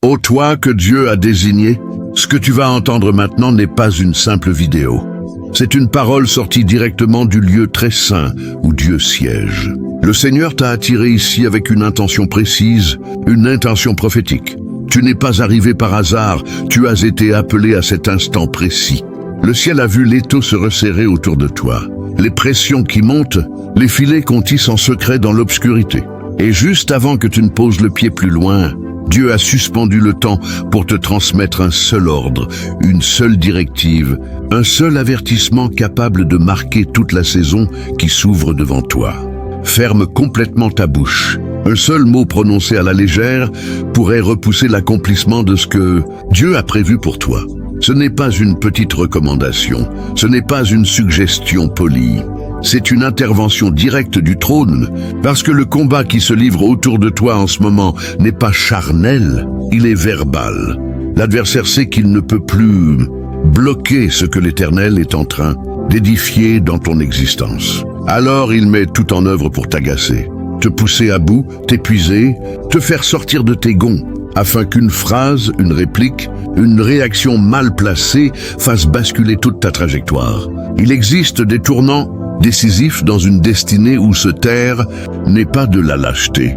Ô toi que Dieu a désigné, ce que tu vas entendre maintenant n'est pas une simple vidéo. C'est une parole sortie directement du lieu très saint où Dieu siège. Le Seigneur t'a attiré ici avec une intention précise, une intention prophétique. Tu n'es pas arrivé par hasard, tu as été appelé à cet instant précis. Le ciel a vu l'étau se resserrer autour de toi. Les pressions qui montent, les filets qu'on tisse en secret dans l'obscurité. Et juste avant que tu ne poses le pied plus loin, Dieu a suspendu le temps pour te transmettre un seul ordre, une seule directive, un seul avertissement capable de marquer toute la saison qui s'ouvre devant toi. Ferme complètement ta bouche. Un seul mot prononcé à la légère pourrait repousser l'accomplissement de ce que Dieu a prévu pour toi. Ce n'est pas une petite recommandation, ce n'est pas une suggestion polie. C'est une intervention directe du trône, parce que le combat qui se livre autour de toi en ce moment n'est pas charnel, il est verbal. L'adversaire sait qu'il ne peut plus bloquer ce que l'Éternel est en train d'édifier dans ton existence. Alors il met tout en œuvre pour t'agacer, te pousser à bout, t'épuiser, te faire sortir de tes gonds, afin qu'une phrase, une réplique, une réaction mal placée fasse basculer toute ta trajectoire. Il existe des tournants décisifs dans une destinée où se taire n'est pas de la lâcheté.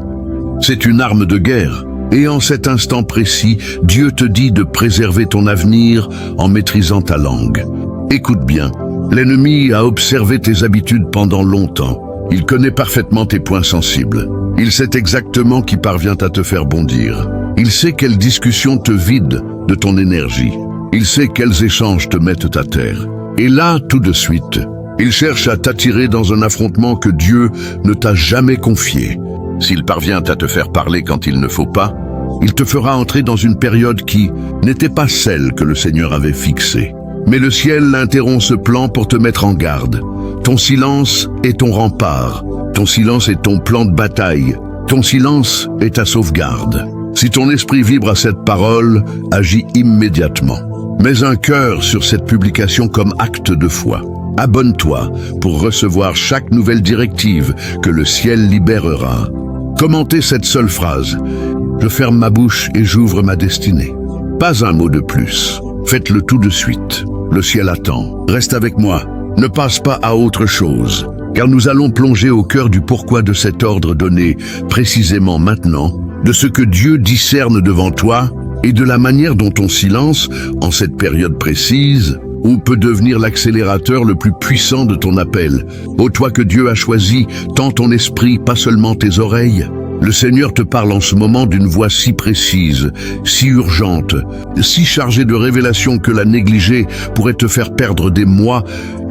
C'est une arme de guerre. Et en cet instant précis, Dieu te dit de préserver ton avenir en maîtrisant ta langue. Écoute bien, l'ennemi a observé tes habitudes pendant longtemps. Il connaît parfaitement tes points sensibles. Il sait exactement qui parvient à te faire bondir. Il sait quelles discussions te vident de ton énergie. Il sait quels échanges te mettent à terre. Et là, tout de suite, il cherche à t'attirer dans un affrontement que Dieu ne t'a jamais confié. S'il parvient à te faire parler quand il ne faut pas, il te fera entrer dans une période qui n'était pas celle que le Seigneur avait fixée. Mais le ciel interrompt ce plan pour te mettre en garde. Ton silence est ton rempart. Ton silence est ton plan de bataille. Ton silence est ta sauvegarde. Si ton esprit vibre à cette parole, agis immédiatement. Mets un cœur sur cette publication comme acte de foi. Abonne-toi pour recevoir chaque nouvelle directive que le ciel libérera. Commentez cette seule phrase. Je ferme ma bouche et j'ouvre ma destinée. Pas un mot de plus. Faites-le tout de suite. Le ciel attend. Reste avec moi. Ne passe pas à autre chose. Car nous allons plonger au cœur du pourquoi de cet ordre donné précisément maintenant, de ce que Dieu discerne devant toi et de la manière dont ton silence, en cette période précise, peut devenir l'accélérateur le plus puissant de ton appel. Ô toi que Dieu a choisi, tant ton esprit, pas seulement tes oreilles. Le Seigneur te parle en ce moment d'une voix si précise, si urgente, si chargée de révélations que la négliger pourrait te faire perdre des mois,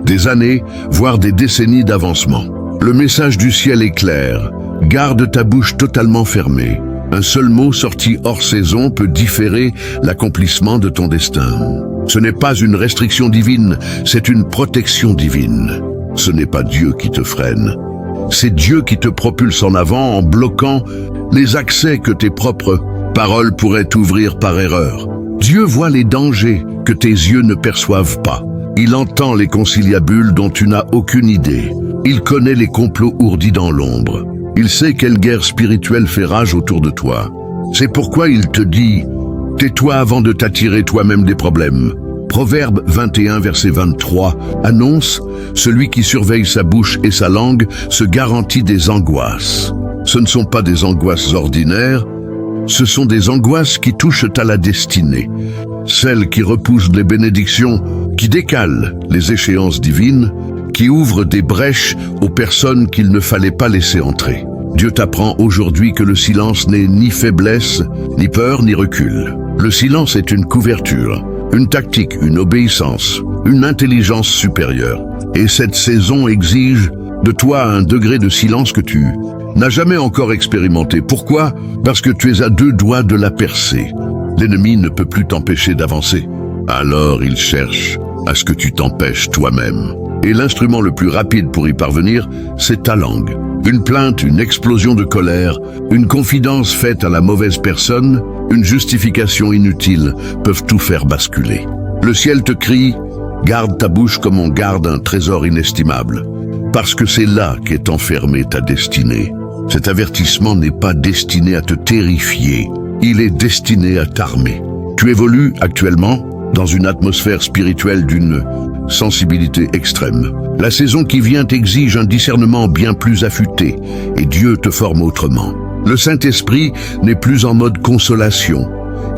des années, voire des décennies d'avancement. Le message du ciel est clair. Garde ta bouche totalement fermée. Un seul mot sorti hors saison peut différer l'accomplissement de ton destin. Ce n'est pas une restriction divine, c'est une protection divine. Ce n'est pas Dieu qui te freine. C'est Dieu qui te propulse en avant en bloquant les accès que tes propres paroles pourraient ouvrir par erreur. Dieu voit les dangers que tes yeux ne perçoivent pas. Il entend les conciliabules dont tu n'as aucune idée. Il connaît les complots ourdis dans l'ombre. Il sait quelle guerre spirituelle fait rage autour de toi. C'est pourquoi il te dit « Tais-toi avant de t'attirer toi-même des problèmes ». Proverbe 21, verset 23 annonce « Celui qui surveille sa bouche et sa langue se garantit des angoisses ». Ce ne sont pas des angoisses ordinaires, ce sont des angoisses qui touchent à la destinée. Celles qui repoussent les bénédictions, qui décalent les échéances divines, qui ouvrent des brèches aux personnes qu'il ne fallait pas laisser entrer. Dieu t'apprend aujourd'hui que le silence n'est ni faiblesse, ni peur, ni recul. Le silence est une couverture, une tactique, une obéissance, une intelligence supérieure. Et cette saison exige de toi un degré de silence que tu n'as jamais encore expérimenté. Pourquoi? Parce que tu es à 2 doigts de la percée. L'ennemi ne peut plus t'empêcher d'avancer. Alors il cherche à ce que tu t'empêches toi-même. Et l'instrument le plus rapide pour y parvenir, c'est ta langue. Une plainte, une explosion de colère, une confidence faite à la mauvaise personne, une justification inutile peuvent tout faire basculer. Le ciel te crie, garde ta bouche comme on garde un trésor inestimable, parce que c'est là qu'est enfermée ta destinée. Cet avertissement n'est pas destiné à te terrifier, il est destiné à t'armer. Tu évolues actuellement dans une atmosphère spirituelle d'une sensibilité extrême. La saison qui vient t'exige un discernement bien plus affûté et Dieu te forme autrement. Le Saint-Esprit n'est plus en mode consolation,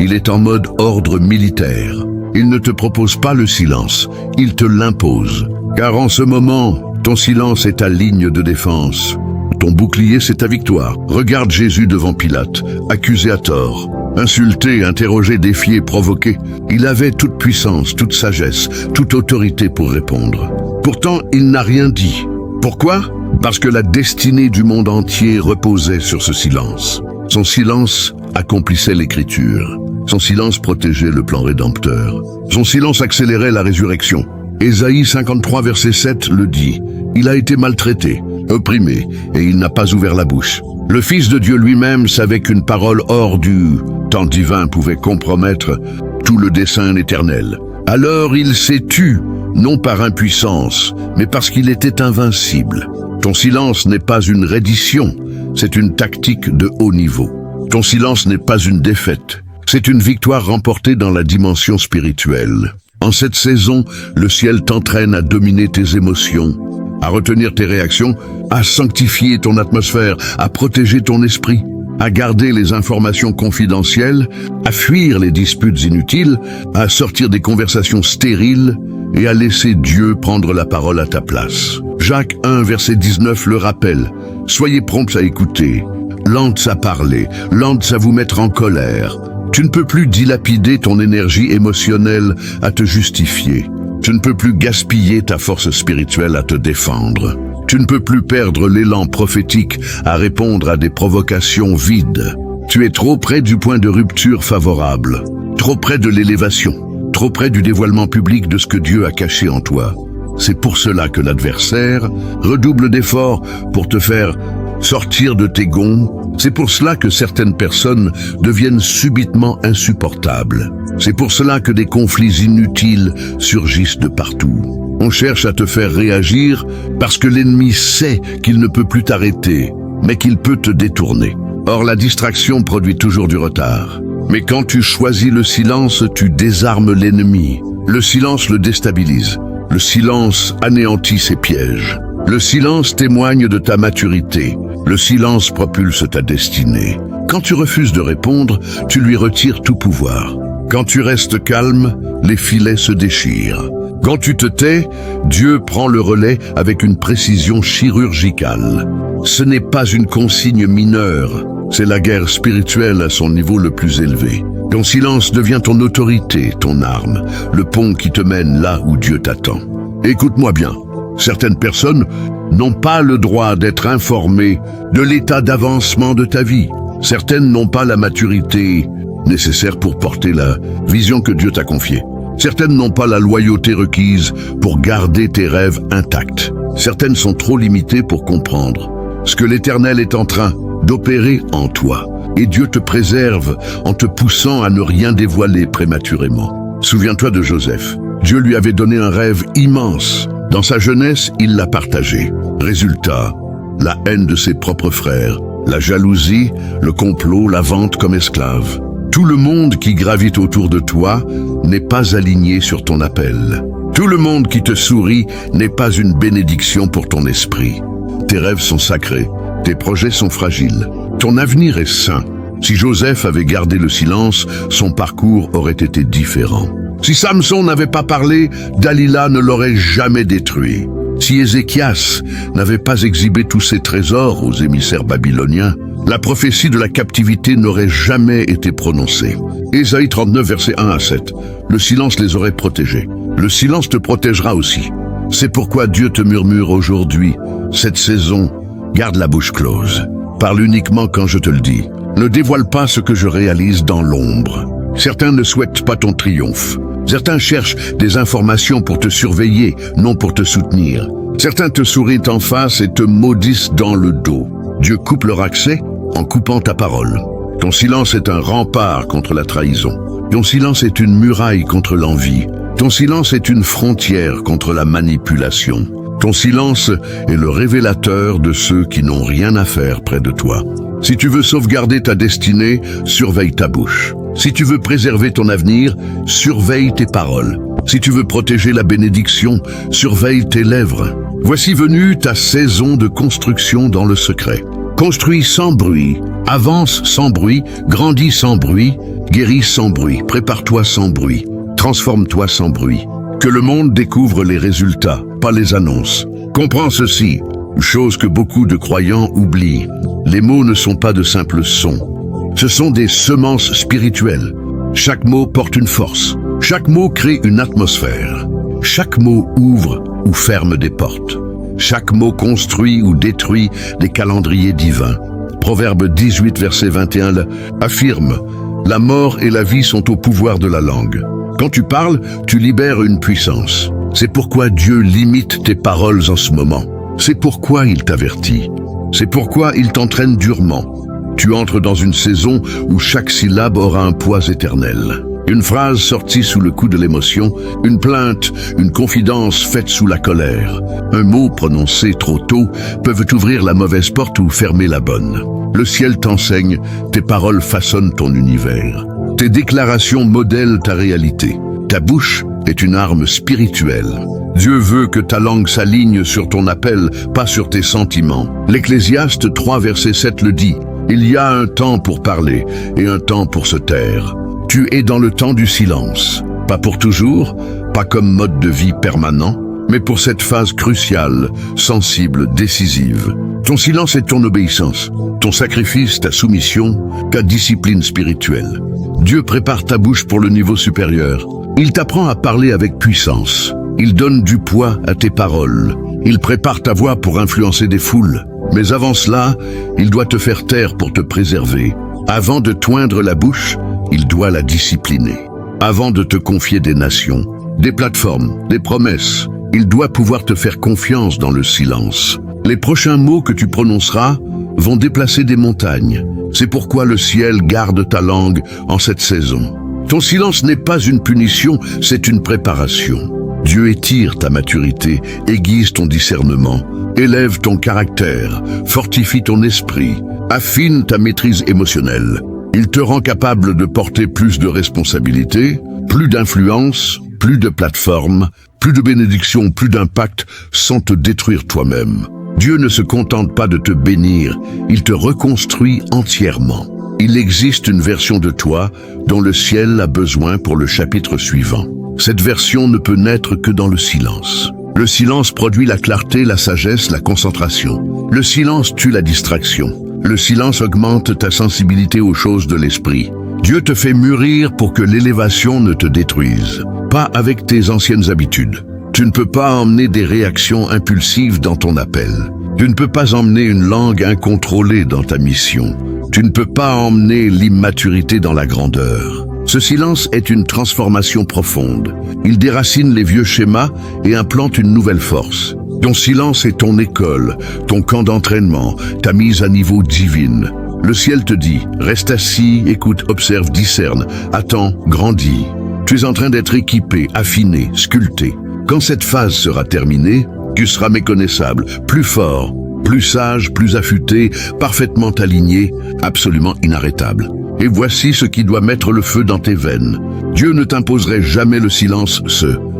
il est en mode ordre militaire. Il ne te propose pas le silence, il te l'impose. Car en ce moment, ton silence est ta ligne de défense. Ton bouclier, c'est ta victoire. Regarde Jésus devant Pilate, accusé à tort. Insulté, interrogé, défié, provoqué. Il avait toute puissance, toute sagesse, toute autorité pour répondre. Pourtant, il n'a rien dit. Pourquoi ? Parce que la destinée du monde entier reposait sur ce silence. Son silence accomplissait l'écriture. Son silence protégeait le plan rédempteur. Son silence accélérait la résurrection. Ésaïe 53, verset 7 le dit. Il a été maltraité, opprimé, et il n'a pas ouvert la bouche. Le Fils de Dieu lui-même savait qu'une parole hors du temps divin pouvait compromettre tout le dessein éternel. Alors il s'est tu, non par impuissance, mais parce qu'il était invincible. Ton silence n'est pas une reddition, c'est une tactique de haut niveau. Ton silence n'est pas une défaite, c'est une victoire remportée dans la dimension spirituelle. En cette saison, le ciel t'entraîne à dominer tes émotions, à retenir tes réactions, à sanctifier ton atmosphère, à protéger ton esprit, à garder les informations confidentielles, à fuir les disputes inutiles, à sortir des conversations stériles et à laisser Dieu prendre la parole à ta place. Jacques 1, verset 19 le rappelle. Soyez prompts à écouter, lents à parler, lents à vous mettre en colère. Tu ne peux plus dilapider ton énergie émotionnelle à te justifier. Tu ne peux plus gaspiller ta force spirituelle à te défendre. Tu ne peux plus perdre l'élan prophétique à répondre à des provocations vides. Tu es trop près du point de rupture favorable, trop près de l'élévation, trop près du dévoilement public de ce que Dieu a caché en toi. C'est pour cela que l'adversaire redouble d'efforts pour te faire sortir de tes gonds. C'est pour cela que certaines personnes deviennent subitement insupportables. C'est pour cela que des conflits inutiles surgissent de partout. On cherche à te faire réagir parce que l'ennemi sait qu'il ne peut plus t'arrêter, mais qu'il peut te détourner. Or, la distraction produit toujours du retard. Mais quand tu choisis le silence, tu désarmes l'ennemi. Le silence le déstabilise. Le silence anéantit ses pièges. Le silence témoigne de ta maturité. Le silence propulse ta destinée. Quand tu refuses de répondre, tu lui retires tout pouvoir. Quand tu restes calme, les filets se déchirent. Quand tu te tais, Dieu prend le relais avec une précision chirurgicale. Ce n'est pas une consigne mineure, c'est la guerre spirituelle à son niveau le plus élevé. Ton silence devient ton autorité, ton arme, le pont qui te mène là où Dieu t'attend. Écoute-moi bien. Certaines personnes n'ont pas le droit d'être informées de l'état d'avancement de ta vie. Certaines n'ont pas la maturité nécessaire pour porter la vision que Dieu t'a confiée. Certaines n'ont pas la loyauté requise pour garder tes rêves intacts. Certaines sont trop limitées pour comprendre ce que l'Éternel est en train d'opérer en toi. Et Dieu te préserve en te poussant à ne rien dévoiler prématurément. Souviens-toi de Joseph. Dieu lui avait donné un rêve immense. Dans sa jeunesse, il l'a partagé. Résultat, la haine de ses propres frères, la jalousie, le complot, la vente comme esclave. Tout le monde qui gravite autour de toi n'est pas aligné sur ton appel. Tout le monde qui te sourit n'est pas une bénédiction pour ton esprit. Tes rêves sont sacrés, tes projets sont fragiles, ton avenir est saint. Si Joseph avait gardé le silence, son parcours aurait été différent. Si Samson n'avait pas parlé, Dalila ne l'aurait jamais détruit. Si Ézéchias n'avait pas exhibé tous ses trésors aux émissaires babyloniens, la prophétie de la captivité n'aurait jamais été prononcée. Ésaïe 39, versets 1 à 7. Le silence les aurait protégés. Le silence te protégera aussi. C'est pourquoi Dieu te murmure aujourd'hui, cette saison, garde la bouche close. Parle uniquement quand je te le dis. Ne dévoile pas ce que je réalise dans l'ombre. Certains ne souhaitent pas ton triomphe. Certains cherchent des informations pour te surveiller, non pour te soutenir. Certains te sourient en face et te maudissent dans le dos. Dieu coupe leur accès en coupant ta parole. Ton silence est un rempart contre la trahison. Ton silence est une muraille contre l'envie. Ton silence est une frontière contre la manipulation. Ton silence est le révélateur de ceux qui n'ont rien à faire près de toi. Si tu veux sauvegarder ta destinée, surveille ta bouche. Si tu veux préserver ton avenir, surveille tes paroles. Si tu veux protéger la bénédiction, surveille tes lèvres. Voici venue ta saison de construction dans le secret. Construis sans bruit, avance sans bruit, grandis sans bruit, guéris sans bruit, prépare-toi sans bruit, transforme-toi sans bruit. Que le monde découvre les résultats, pas les annonces. Comprends ceci, chose que beaucoup de croyants oublient. Les mots ne sont pas de simples sons. Ce sont des semences spirituelles. Chaque mot porte une force. Chaque mot crée une atmosphère. Chaque mot ouvre ou ferme des portes. Chaque mot construit ou détruit des calendriers divins. Proverbe 18, verset 21 affirme « La mort et la vie sont au pouvoir de la langue ». Quand tu parles, tu libères une puissance. C'est pourquoi Dieu limite tes paroles en ce moment. C'est pourquoi il t'avertit. C'est pourquoi il t'entraîne durement. Tu entres dans une saison où chaque syllabe aura un poids éternel. Une phrase sortie sous le coup de l'émotion, une plainte, une confidence faite sous la colère. Un mot prononcé trop tôt peuvent ouvrir la mauvaise porte ou fermer la bonne. Le ciel t'enseigne, tes paroles façonnent ton univers. Tes déclarations modèlent ta réalité. Ta bouche est une arme spirituelle. Dieu veut que ta langue s'aligne sur ton appel, pas sur tes sentiments. L'Ecclésiaste 3, verset 7 le dit. Il y a un temps pour parler et un temps pour se taire. Tu es dans le temps du silence. Pas pour toujours, pas comme mode de vie permanent, mais pour cette phase cruciale, sensible, décisive. Ton silence est ton obéissance, ton sacrifice, ta soumission, ta discipline spirituelle. Dieu prépare ta bouche pour le niveau supérieur. Il t'apprend à parler avec puissance. Il donne du poids à tes paroles. Il prépare ta voix pour influencer des foules. Mais avant cela, il doit te faire taire pour te préserver. Avant de t'oindre la bouche, il doit la discipliner. Avant de te confier des nations, des plateformes, des promesses, il doit pouvoir te faire confiance dans le silence. Les prochains mots que tu prononceras vont déplacer des montagnes. C'est pourquoi le ciel garde ta langue en cette saison. Ton silence n'est pas une punition, c'est une préparation. Dieu étire ta maturité, aiguise ton discernement, élève ton caractère, fortifie ton esprit, affine ta maîtrise émotionnelle. Il te rend capable de porter plus de responsabilités, plus d'influence, plus de plateformes, plus de bénédictions, plus d'impact, sans te détruire toi-même. Dieu ne se contente pas de te bénir, il te reconstruit entièrement. Il existe une version de toi dont le ciel a besoin pour le chapitre suivant. Cette version ne peut naître que dans le silence. Le silence produit la clarté, la sagesse, la concentration. Le silence tue la distraction. Le silence augmente ta sensibilité aux choses de l'esprit. Dieu te fait mûrir pour que l'élévation ne te détruise. Pas avec tes anciennes habitudes. Tu ne peux pas emmener des réactions impulsives dans ton appel. Tu ne peux pas emmener une langue incontrôlée dans ta mission. Tu ne peux pas emmener l'immaturité dans la grandeur. Ce silence est une transformation profonde. Il déracine les vieux schémas et implante une nouvelle force. Ton silence est ton école, ton camp d'entraînement, ta mise à niveau divine. Le ciel te dit, reste assis, écoute, observe, discerne, attends, grandis. Tu es en train d'être équipé, affiné, sculpté. Quand cette phase sera terminée, tu seras méconnaissable, plus fort, plus sage, plus affûté, parfaitement aligné, absolument inarrêtable. Et voici ce qui doit mettre le feu dans tes veines. Dieu ne t'imposerait jamais le silence,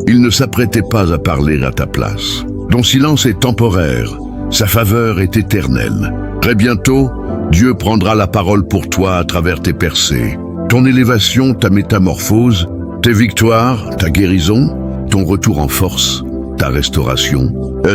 il ne s'apprêtait pas à parler à ta place. Ton silence est temporaire, sa faveur est éternelle. Très bientôt, Dieu prendra la parole pour toi à travers tes percées. Ton élévation, ta métamorphose, tes victoires, ta guérison, ton retour en force, ta restauration,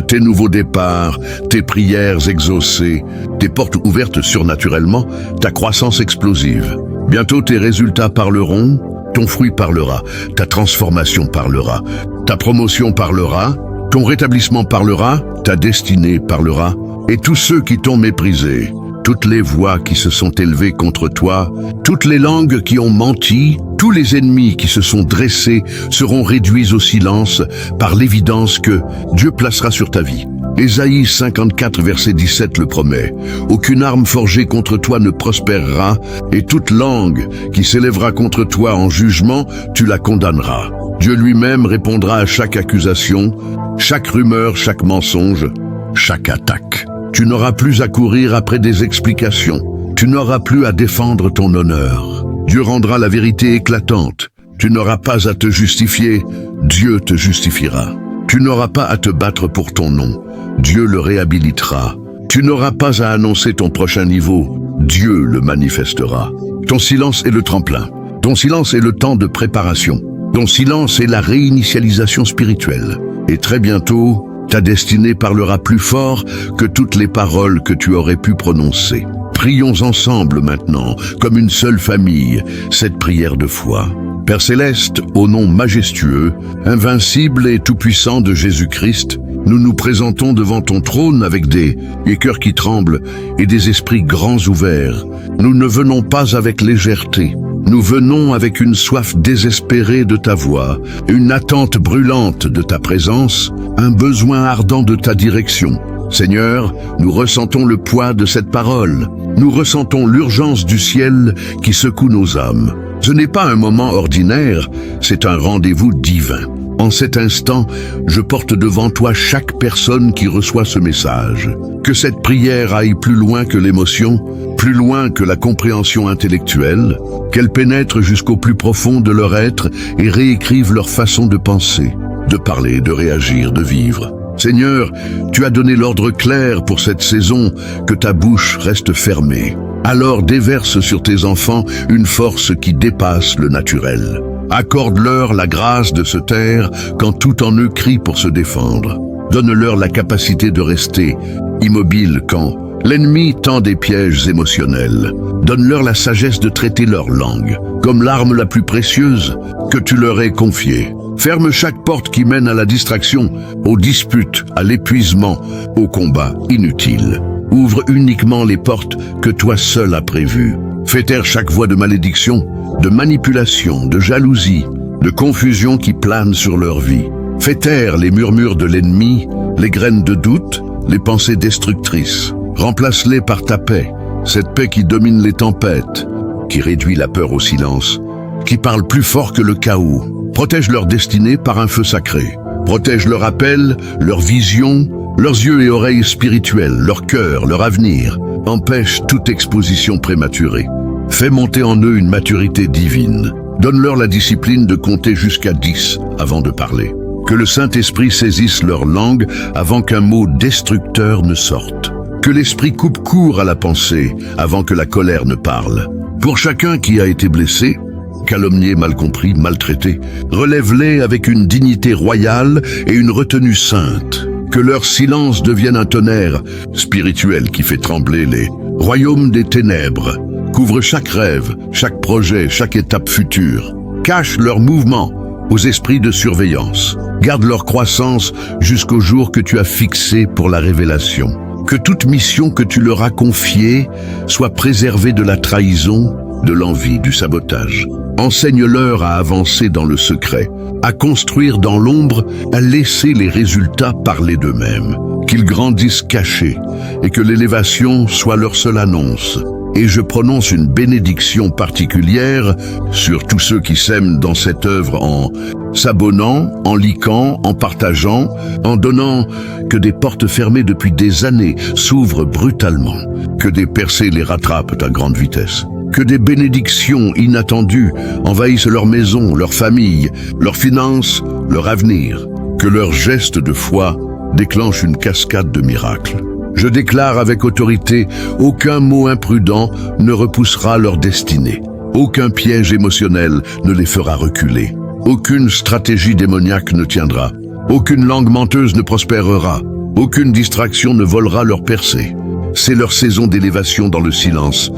tes nouveaux départs, tes prières exaucées, tes portes ouvertes surnaturellement, ta croissance explosive. Bientôt tes résultats parleront, ton fruit parlera, ta transformation parlera, ta promotion parlera, ton rétablissement parlera, ta destinée parlera, et tous ceux qui t'ont méprisé, toutes les voix qui se sont élevées contre toi, toutes les langues qui ont menti, tous les ennemis qui se sont dressés seront réduits au silence par l'évidence que Dieu placera sur ta vie. Ésaïe 54, verset 17 le promet. Aucune arme forgée contre toi ne prospérera, et toute langue qui s'élèvera contre toi en jugement, tu la condamneras. Dieu lui-même répondra à chaque accusation, chaque rumeur, chaque mensonge, chaque attaque. Tu n'auras plus à courir après des explications. Tu n'auras plus à défendre ton honneur. Dieu rendra la vérité éclatante. Tu n'auras pas à te justifier, Dieu te justifiera. Tu n'auras pas à te battre pour ton nom, Dieu le réhabilitera. Tu n'auras pas à annoncer ton prochain niveau, Dieu le manifestera. Ton silence est le tremplin. Ton silence est le temps de préparation. Ton silence est la réinitialisation spirituelle. Et très bientôt, ta destinée parlera plus fort que toutes les paroles que tu aurais pu prononcer. Prions ensemble maintenant, comme une seule famille, cette prière de foi. Père Céleste, au nom majestueux, invincible et tout-puissant de Jésus-Christ, nous nous présentons devant ton trône avec des cœurs qui tremblent et des esprits grands ouverts. Nous ne venons pas avec légèreté. Nous venons avec une soif désespérée de ta voix, une attente brûlante de ta présence, un besoin ardent de ta direction. Seigneur, nous ressentons le poids de cette parole. Nous ressentons l'urgence du ciel qui secoue nos âmes. Ce n'est pas un moment ordinaire, c'est un rendez-vous divin. En cet instant, je porte devant toi chaque personne qui reçoit ce message. Que cette prière aille plus loin que l'émotion, plus loin que la compréhension intellectuelle, qu'elle pénètre jusqu'au plus profond de leur être et réécrive leur façon de penser, de parler, de réagir, de vivre. Seigneur, tu as donné l'ordre clair pour cette saison, que ta bouche reste fermée. Alors déverse sur tes enfants une force qui dépasse le naturel. Accorde-leur la grâce de se taire quand tout en eux crie pour se défendre. Donne-leur la capacité de rester immobile quand l'ennemi tend des pièges émotionnels. Donne-leur la sagesse de traiter leur langue comme l'arme la plus précieuse que tu leur aies confiée. Ferme chaque porte qui mène à la distraction, aux disputes, à l'épuisement, au combat inutile. Ouvre uniquement les portes que toi seul as prévues. Fais taire chaque voix de malédiction, de manipulation, de jalousie, de confusion qui plane sur leur vie. Fais taire les murmures de l'ennemi, les graines de doute, les pensées destructrices. Remplace-les par ta paix, cette paix qui domine les tempêtes, qui réduit la peur au silence, qui parle plus fort que le chaos. Protège leur destinée par un feu sacré. Protège leur appel, leur vision, leurs yeux et oreilles spirituels, leur cœur, leur avenir. Empêche toute exposition prématurée. Fais monter en eux une maturité divine. Donne-leur la discipline de compter jusqu'à 10 avant de parler. Que le Saint-Esprit saisisse leur langue avant qu'un mot destructeur ne sorte. Que l'Esprit coupe court à la pensée avant que la colère ne parle. Pour chacun qui a été blessé, calomnié, mal compris, maltraité, relève-les avec une dignité royale et une retenue sainte. Que leur silence devienne un tonnerre spirituel qui fait trembler les royaumes des ténèbres. Couvre chaque rêve, chaque projet, chaque étape future. Cache leurs mouvements aux esprits de surveillance. Garde leur croissance jusqu'au jour que tu as fixé pour la révélation. Que toute mission que tu leur as confiée soit préservée de la trahison, de l'envie, du sabotage. Enseigne-leur à avancer dans le secret, à construire dans l'ombre, à laisser les résultats parler d'eux-mêmes. Qu'ils grandissent cachés et que l'élévation soit leur seule annonce. Et je prononce une bénédiction particulière sur tous ceux qui s'aiment dans cette œuvre en s'abonnant, en likant, en partageant, en donnant. Que des portes fermées depuis des années s'ouvrent brutalement, que des percées les rattrapent à grande vitesse. Que des bénédictions inattendues envahissent leur maison, leur famille, leurs finances, leur avenir. Que leurs gestes de foi déclenchent une cascade de miracles. Je déclare avec autorité, aucun mot imprudent ne repoussera leur destinée. Aucun piège émotionnel ne les fera reculer. Aucune stratégie démoniaque ne tiendra. Aucune langue menteuse ne prospérera. Aucune distraction ne volera leur percée. C'est leur saison d'élévation dans le silence,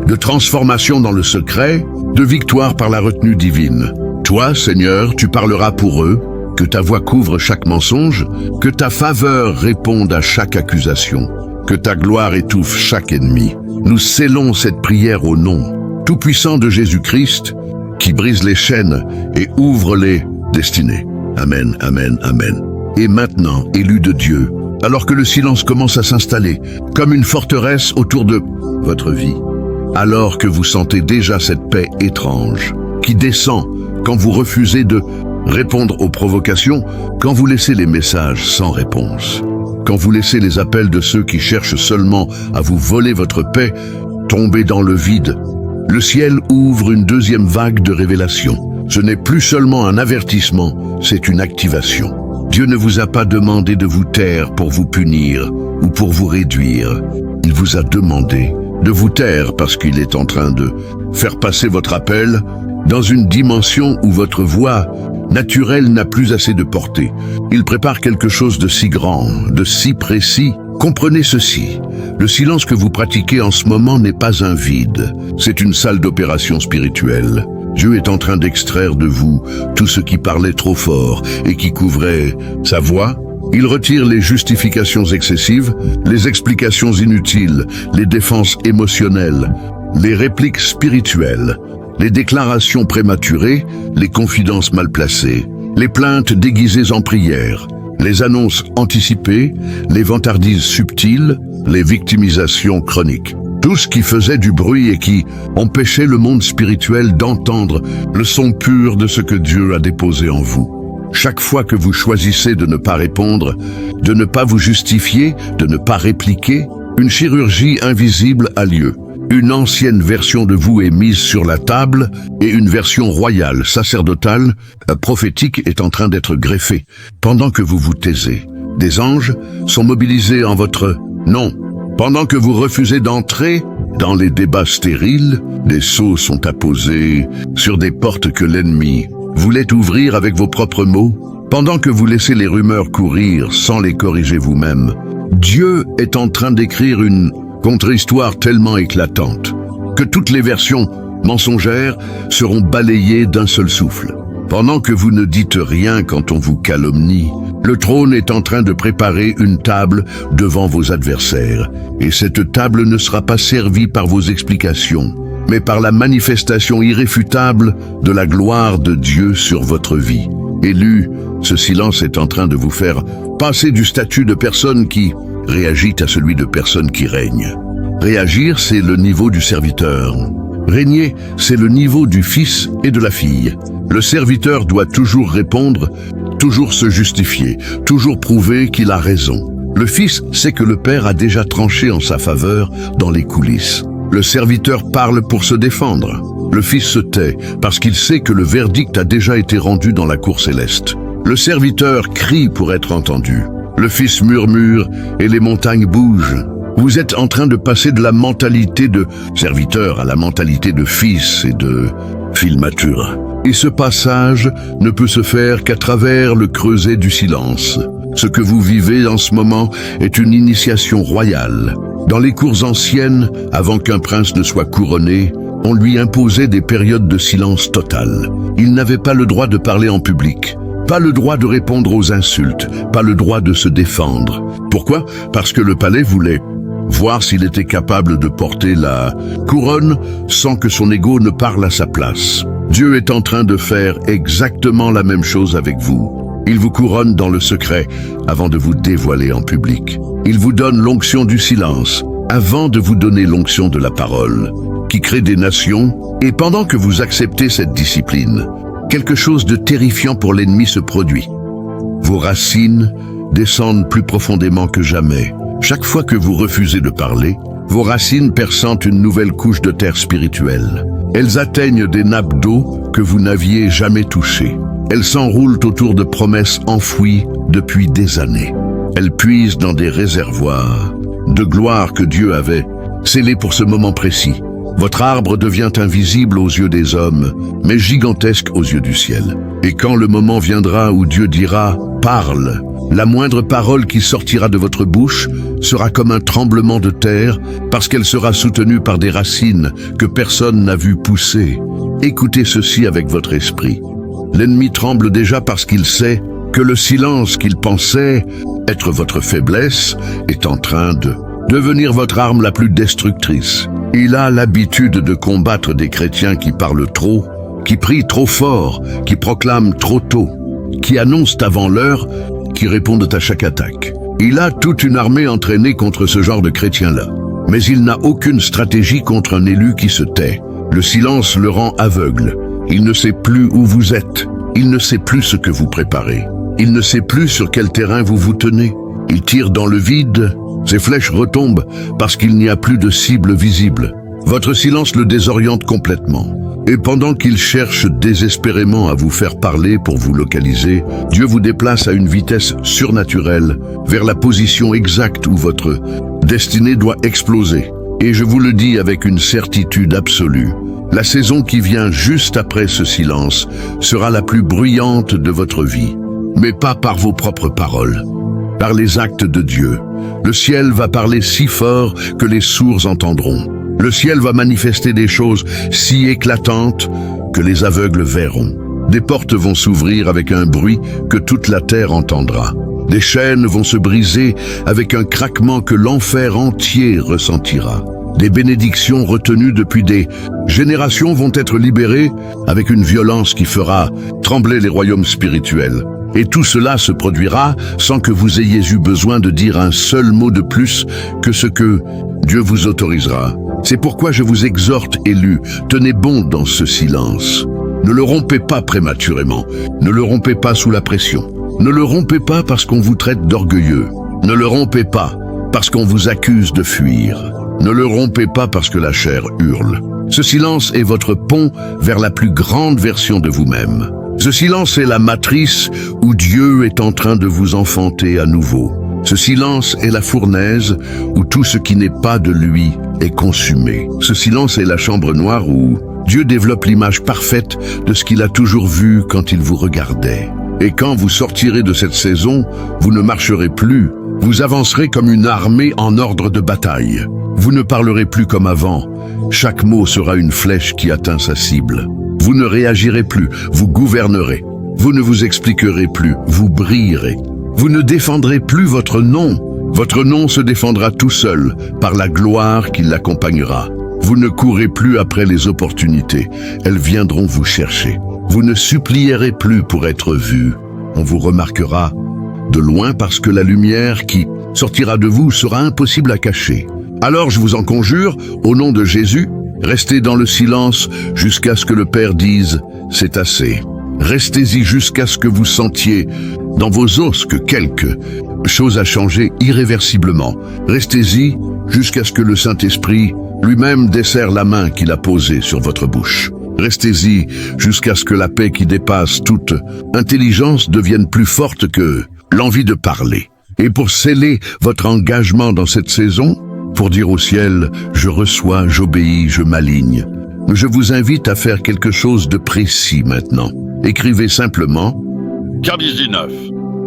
de transformation dans le secret, de victoire par la retenue divine. Toi, Seigneur, tu parleras pour eux, que ta voix couvre chaque mensonge, que ta faveur réponde à chaque accusation, que ta gloire étouffe chaque ennemi. Nous scellons cette prière au nom tout-puissant de Jésus-Christ, qui brise les chaînes et ouvre les destinées. Amen, amen, amen. Et maintenant, élus de Dieu, alors que le silence commence à s'installer, comme une forteresse autour de votre vie, alors que vous sentez déjà cette paix étrange, qui descend quand vous refusez de répondre aux provocations quand vous laissez les messages sans réponse. Quand vous laissez les appels de ceux qui cherchent seulement à vous voler votre paix tomber dans le vide, le ciel ouvre une deuxième vague de révélations. Ce n'est plus seulement un avertissement, c'est une activation. Dieu ne vous a pas demandé de vous taire pour vous punir ou pour vous réduire. Il vous a demandé de vous taire parce qu'il est en train de faire passer votre appel dans une dimension où votre voix naturelle n'a plus assez de portée. Il prépare quelque chose de si grand, de si précis. Comprenez ceci, le silence que vous pratiquez en ce moment n'est pas un vide, c'est une salle d'opération spirituelle. Dieu est en train d'extraire de vous tout ce qui parlait trop fort et qui couvrait sa voix. Il retire les justifications excessives, les explications inutiles, les défenses émotionnelles, les répliques spirituelles, les déclarations prématurées, les confidences mal placées, les plaintes déguisées en prières, les annonces anticipées, les vantardises subtiles, les victimisations chroniques. Tout ce qui faisait du bruit et qui empêchait le monde spirituel d'entendre le son pur de ce que Dieu a déposé en vous. Chaque fois que vous choisissez de ne pas répondre, de ne pas vous justifier, de ne pas répliquer, une chirurgie invisible a lieu. Une ancienne version de vous est mise sur la table et une version royale, sacerdotale, prophétique est en train d'être greffée. Pendant que vous vous taisez, des anges sont mobilisés en votre nom. Pendant que vous refusez d'entrer dans les débats stériles, des sceaux sont apposés sur des portes que l'ennemi voulait ouvrir avec vos propres mots. Pendant que vous laissez les rumeurs courir sans les corriger vous-même, Dieu est en train d'écrire une contre-histoire tellement éclatante que toutes les versions mensongères seront balayées d'un seul souffle. Pendant que vous ne dites rien quand on vous calomnie, le trône est en train de préparer une table devant vos adversaires. Et cette table ne sera pas servie par vos explications, mais par la manifestation irréfutable de la gloire de Dieu sur votre vie. Élu, ce silence est en train de vous faire passer du statut de personne qui réagit à celui de personne qui règne. Réagir, c'est le niveau du serviteur. Régner, c'est le niveau du fils et de la fille. Le serviteur doit toujours répondre, toujours se justifier, toujours prouver qu'il a raison. Le fils sait que le père a déjà tranché en sa faveur dans les coulisses. Le serviteur parle pour se défendre. Le fils se tait parce qu'il sait que le verdict a déjà été rendu dans la cour céleste. Le serviteur crie pour être entendu. Le fils murmure et les montagnes bougent. Vous êtes en train de passer de la mentalité de serviteur à la mentalité de fils et de fille mature. Et ce passage ne peut se faire qu'à travers le creuset du silence. Ce que vous vivez en ce moment est une initiation royale. Dans les cours anciennes, avant qu'un prince ne soit couronné, on lui imposait des périodes de silence total. Il n'avait pas le droit de parler en public. Pas le droit de répondre aux insultes, pas le droit de se défendre. Pourquoi? Parce que le palais voulait voir s'il était capable de porter la couronne sans que son ego ne parle à sa place. Dieu est en train de faire exactement la même chose avec vous. Il vous couronne dans le secret avant de vous dévoiler en public. Il vous donne l'onction du silence avant de vous donner l'onction de la parole, qui crée des nations. Et pendant que vous acceptez cette discipline, quelque chose de terrifiant pour l'ennemi se produit. Vos racines descendent plus profondément que jamais. Chaque fois que vous refusez de parler, vos racines perçant une nouvelle couche de terre spirituelle. Elles atteignent des nappes d'eau que vous n'aviez jamais touchées. Elles s'enroulent autour de promesses enfouies depuis des années. Elles puisent dans des réservoirs de gloire que Dieu avait scellés pour ce moment précis. Votre arbre devient invisible aux yeux des hommes, mais gigantesque aux yeux du ciel. Et quand le moment viendra où Dieu dira « Parle », la moindre parole qui sortira de votre bouche sera comme un tremblement de terre parce qu'elle sera soutenue par des racines que personne n'a vu pousser. Écoutez ceci avec votre esprit. L'ennemi tremble déjà parce qu'il sait que le silence qu'il pensait être votre faiblesse est en train de devenir votre arme la plus destructrice. Il a l'habitude de combattre des chrétiens qui parlent trop, qui prient trop fort, qui proclament trop tôt, qui annoncent avant l'heure, qui répondent à chaque attaque. Il a toute une armée entraînée contre ce genre de chrétiens-là. Mais il n'a aucune stratégie contre un élu qui se tait. Le silence le rend aveugle. Il ne sait plus où vous êtes. Il ne sait plus ce que vous préparez. Il ne sait plus sur quel terrain vous vous tenez. Il tire dans le vide. Ses flèches retombent parce qu'il n'y a plus de cible visible. Votre silence le désoriente complètement. Et pendant qu'il cherche désespérément à vous faire parler pour vous localiser, Dieu vous déplace à une vitesse surnaturelle vers la position exacte où votre destinée doit exploser. Et je vous le dis avec une certitude absolue, la saison qui vient juste après ce silence sera la plus bruyante de votre vie. Mais pas par vos propres paroles, par les actes de Dieu. Le ciel va parler si fort que les sourds entendront. Le ciel va manifester des choses si éclatantes que les aveugles verront. Des portes vont s'ouvrir avec un bruit que toute la terre entendra. Des chaînes vont se briser avec un craquement que l'enfer entier ressentira. Des bénédictions retenues depuis des générations vont être libérées avec une violence qui fera trembler les royaumes spirituels. Et tout cela se produira sans que vous ayez eu besoin de dire un seul mot de plus que ce que Dieu vous autorisera. C'est pourquoi je vous exhorte, élus, tenez bon dans ce silence. Ne le rompez pas prématurément, ne le rompez pas sous la pression. Ne le rompez pas parce qu'on vous traite d'orgueilleux. Ne le rompez pas parce qu'on vous accuse de fuir. Ne le rompez pas parce que la chair hurle. Ce silence est votre pont vers la plus grande version de vous-même. Ce silence est la matrice où Dieu est en train de vous enfanter à nouveau. Ce silence est la fournaise où tout ce qui n'est pas de lui est consumé. Ce silence est la chambre noire où Dieu développe l'image parfaite de ce qu'il a toujours vu quand il vous regardait. Et quand vous sortirez de cette saison, vous ne marcherez plus. Vous avancerez comme une armée en ordre de bataille. Vous ne parlerez plus comme avant. Chaque mot sera une flèche qui atteint sa cible. Vous ne réagirez plus, vous gouvernerez. Vous ne vous expliquerez plus, vous brillerez. Vous ne défendrez plus votre nom. Votre nom se défendra tout seul par la gloire qui l'accompagnera. Vous ne courrez plus après les opportunités. Elles viendront vous chercher. Vous ne supplierez plus pour être vu. On vous remarquera de loin parce que la lumière qui sortira de vous sera impossible à cacher. Alors je vous en conjure, au nom de Jésus, restez dans le silence jusqu'à ce que le Père dise « c'est assez ». Restez-y jusqu'à ce que vous sentiez dans vos os que quelque chose a changé irréversiblement. Restez-y jusqu'à ce que le Saint-Esprit lui-même desserre la main qu'il a posée sur votre bouche. Restez-y jusqu'à ce que la paix qui dépasse toute intelligence devienne plus forte que l'envie de parler. Et pour sceller votre engagement dans cette saison, pour dire au ciel « je reçois, j'obéis, je m'aligne », je vous invite à faire quelque chose de précis maintenant. Écrivez simplement « Cardis 19 »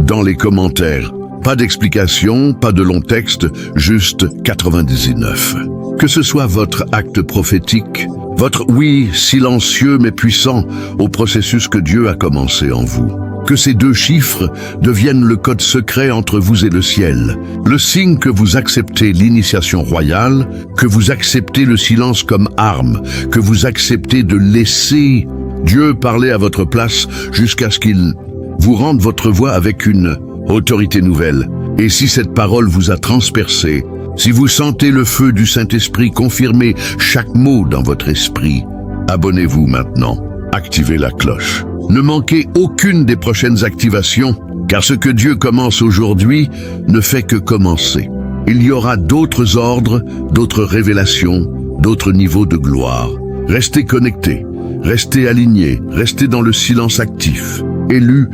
dans les commentaires. Pas d'explication, pas de long texte, juste 99. Que ce soit votre acte prophétique, votre oui silencieux mais puissant au processus que Dieu a commencé en vous. Que ces deux chiffres deviennent le code secret entre vous et le ciel. Le signe que vous acceptez l'initiation royale, que vous acceptez le silence comme arme, que vous acceptez de laisser Dieu parler à votre place jusqu'à ce qu'il vous rende votre voix avec une autorité nouvelle. Et si cette parole vous a transpercé, si vous sentez le feu du Saint-Esprit confirmer chaque mot dans votre esprit, abonnez-vous maintenant, activez la cloche. Ne manquez aucune des prochaines activations, car ce que Dieu commence aujourd'hui ne fait que commencer. Il y aura d'autres ordres, d'autres révélations, d'autres niveaux de gloire. Restez connectés, restez alignés, restez dans le silence actif. Élu,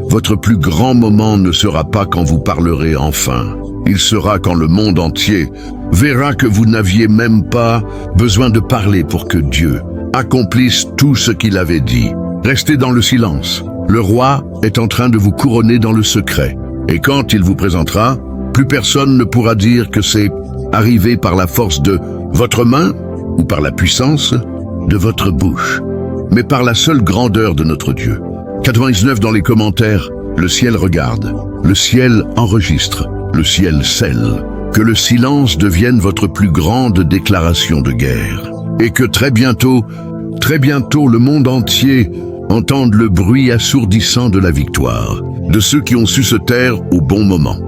votre plus grand moment ne sera pas quand vous parlerez enfin. Il sera quand le monde entier verra que vous n'aviez même pas besoin de parler pour que Dieu accomplisse tout ce qu'il avait dit. Restez dans le silence. Le roi est en train de vous couronner dans le secret. Et quand il vous présentera, plus personne ne pourra dire que c'est arrivé par la force de votre main ou par la puissance de votre bouche, mais par la seule grandeur de notre Dieu. 99 dans les commentaires, le ciel regarde, le ciel enregistre, le ciel scelle. Que le silence devienne votre plus grande déclaration de guerre. Et que très bientôt, le monde entier entende le bruit assourdissant de la victoire, de ceux qui ont su se taire au bon moment.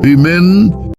Amen.